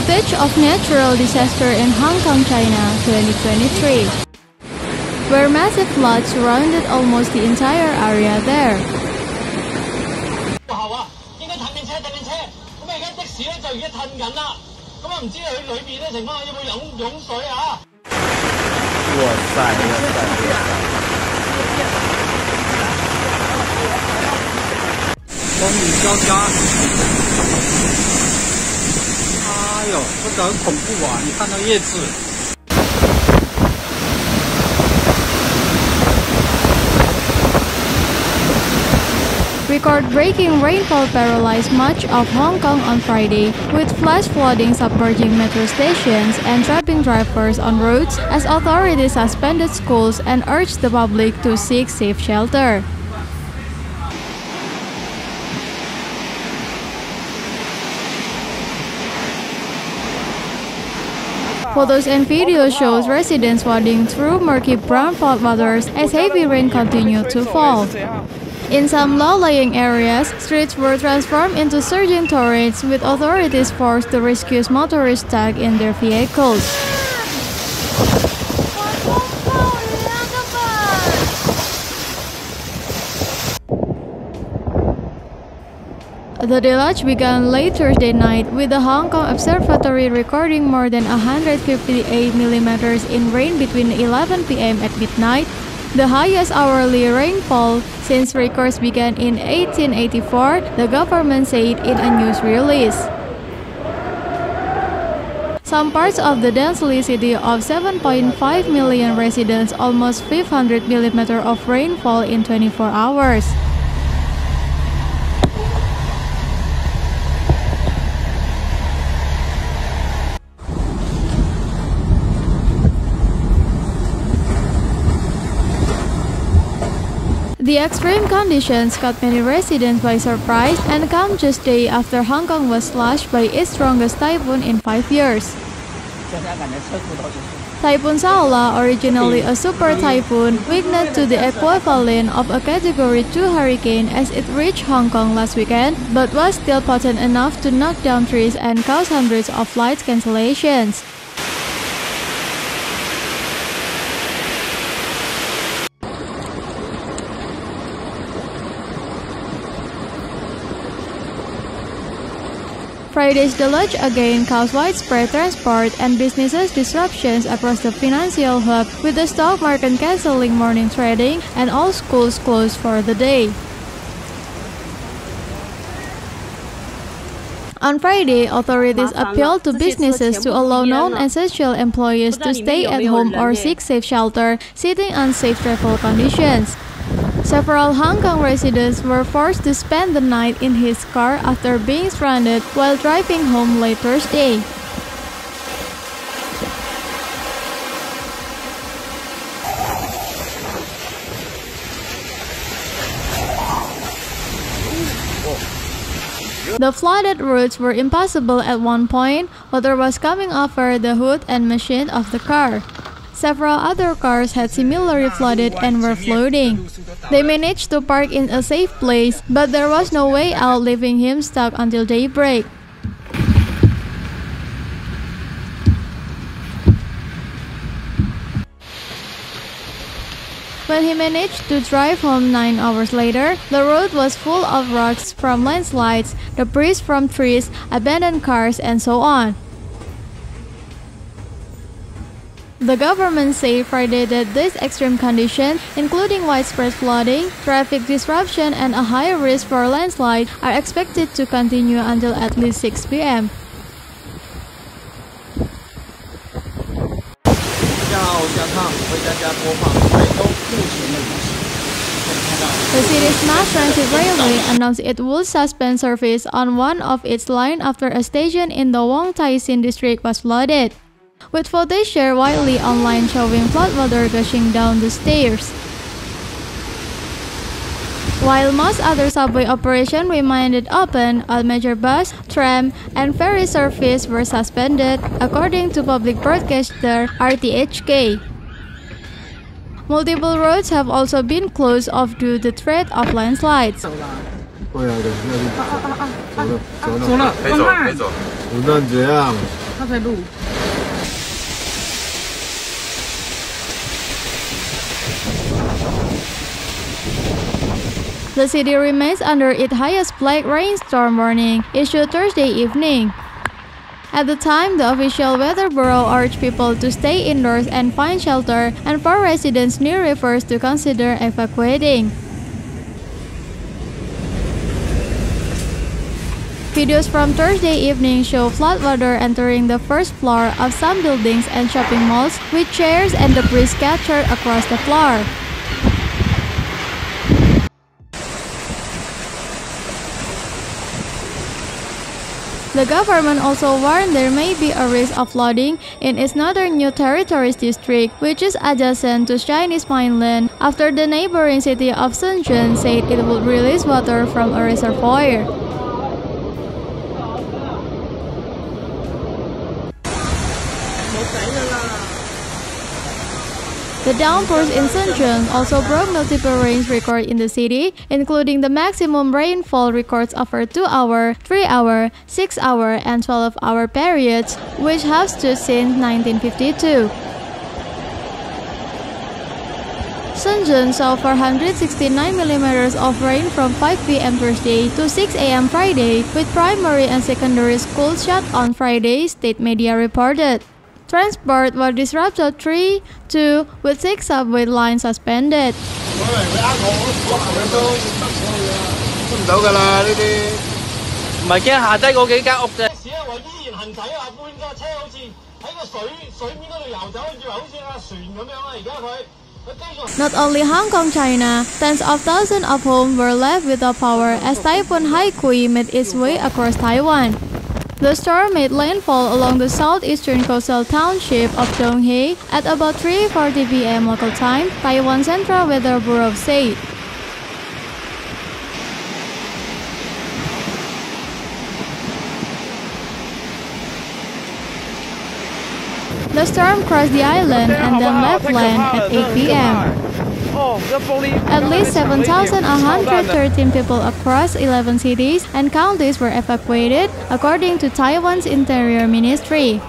Footage of natural disaster in Hong Kong, China, 2023, where massive floods surrounded almost the entire area there. Record-breaking rainfall paralyzed much of Hong Kong on Friday, with flash flooding submerging metro stations and trapping drivers on roads as authorities suspended schools and urged the public to seek safe shelter. Photos and videos shows residents wading through murky brown floodwaters as heavy rain continued to fall. In some low-lying areas, streets were transformed into surging torrents, with authorities forced to rescue motorists stuck in their vehicles. The deluge began late Thursday night, with the Hong Kong Observatory recording more than 158 millimeters in rain between 11 p.m. at midnight, the highest hourly rainfall since records began in 1884, the government said in a news release. Some parts of the densely city of 7.5 million residents almost 500 millimeters of rainfall in 24 hours. The extreme conditions caught many residents by surprise and come just days after Hong Kong was slashed by its strongest typhoon in 5 years. Typhoon Saola, originally a super typhoon, weakened to the equivalent of a Category 2 hurricane as it reached Hong Kong last weekend, but was still potent enough to knock down trees and cause hundreds of flight cancellations. Friday's deluge again caused widespread transport and business disruptions across the financial hub, with the stock market canceling morning trading and all schools closed for the day. On Friday, authorities appealed to businesses to allow non-essential employees to stay at home or seek safe shelter, citing unsafe travel conditions. Several Hong Kong residents were forced to spend the night in his car after being stranded while driving home late Thursday. The flooded roads were impassable at one point. Water was coming over the hood and machine of the car. Several other cars had similarly flooded and were floating. They managed to park in a safe place, but there was no way out, leaving him stuck until daybreak. When he managed to drive home 9 hours later, the road was full of rocks from landslides, debris from trees, abandoned cars, and so on. The government said Friday that these extreme conditions, including widespread flooding, traffic disruption, and a higher risk for landslide, are expected to continue until at least 6 p.m. The city's mass transit railway announced it would suspend service on one of its lines after a station in the Wong Tai Sin district was flooded, with footage shared widely online showing floodwater gushing down the stairs. While most other subway operations remained open, all major bus, tram, and ferry service were suspended, according to public broadcaster RTHK. Multiple roads have also been closed off due to the threat of landslides. The city remains under its highest black rainstorm warning issued Thursday evening. At the time, the official weather bureau urged people to stay indoors and find shelter, and for residents near rivers to consider evacuating. Videos from Thursday evening show floodwater entering the first floor of some buildings and shopping malls, with chairs and debris scattered across the floor. The government also warned there may be a risk of flooding in its northern New Territories district, which is adjacent to Chinese mainland, after the neighboring city of Shenzhen said it would release water from a reservoir. The downpours in Shenzhen also broke multiple rain records in the city, including the maximum rainfall records over 2-hour, 3-hour, 6-hour, and 12-hour periods, which have stood since 1952. Shenzhen saw 469 millimeters of rain from 5 p.m. Thursday to 6 a.m. Friday, with primary and secondary schools shut on Friday, state media reported. Transport was disrupted 3-2, with 6 subway lines suspended. Not only Hong Kong, China, tens of thousands of homes were left without power as Typhoon Haikui made its way across Taiwan. The storm made landfall along the southeastern coastal township of Donghae at about 3:40 p.m. local time, Taiwan Central Weather Bureau said. The storm crossed the island and then left land at 8 p.m. At least 7,113 people across 11 cities and counties were evacuated, according to Taiwan's Interior Ministry.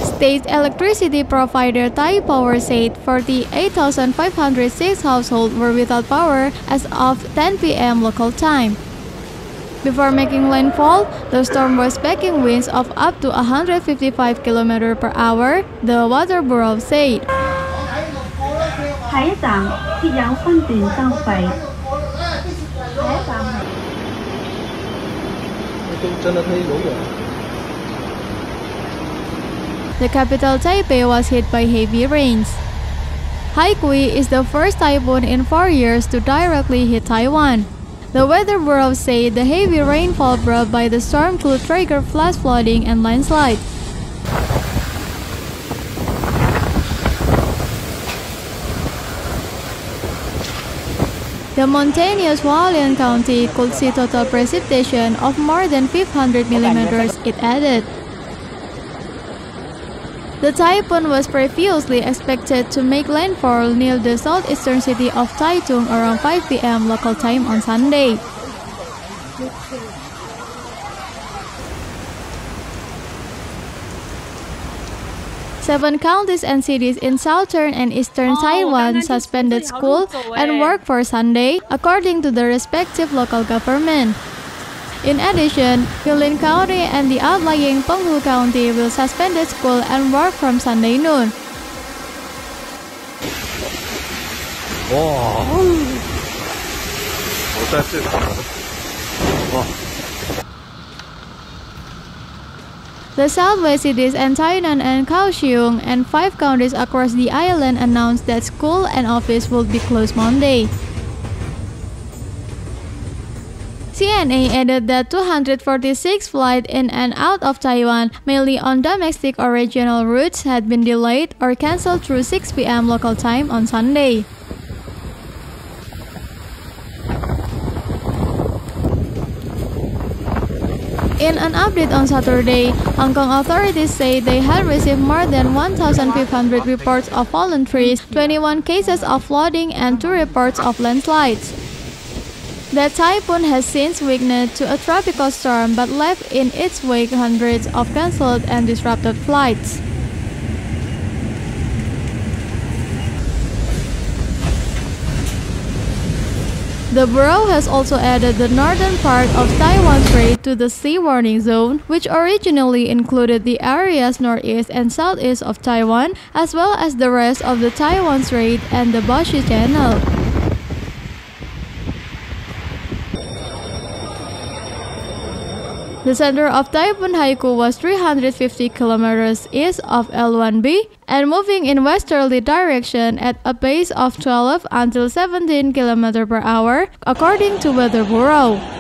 State electricity provider Taipower said 48,506 households were without power as of 10 p.m. local time. Before making landfall, the storm was backing winds of up to 155 km per hour, the Weather Bureau said. The capital Taipei was hit by heavy rains. Haikui is the first typhoon in 4 years to directly hit Taiwan. The Weather Bureau said the heavy rainfall brought by the storm could trigger flash flooding and landslides. The mountainous Hualien County could see total precipitation of more than 500 millimeters, it added. The typhoon was previously expected to make landfall near the southeastern city of Taitung around 5 p.m. local time on Sunday. Seven counties and cities in southern and eastern Taiwan suspended school and work for Sunday, according to the respective local government. In addition, Yulin County and the outlying Penghu County will suspend school and work from Sunday noon. The southwest cities and Tainan and Kaohsiung and 5 counties across the island announced that school and office would be closed Monday. CNA added that 246 flights in and out of Taiwan, mainly on domestic or regional routes, had been delayed or cancelled through 6 p.m. local time on Sunday. In an update on Saturday, Hong Kong authorities say they had received more than 1,500 reports of fallen trees, 21 cases of flooding, and 2 reports of landslides. That typhoon has since weakened to a tropical storm but left in its wake hundreds of cancelled and disrupted flights. The Bureau has also added the northern part of Taiwan Strait to the sea warning zone, which originally included the areas northeast and southeast of Taiwan, as well as the rest of the Taiwan Strait and the Boshi Channel. The center of Typhoon Haiku was 350 kilometers east of L1B and moving in westerly direction at a pace of 12 until 17 km per hour, according to Weather Bureau.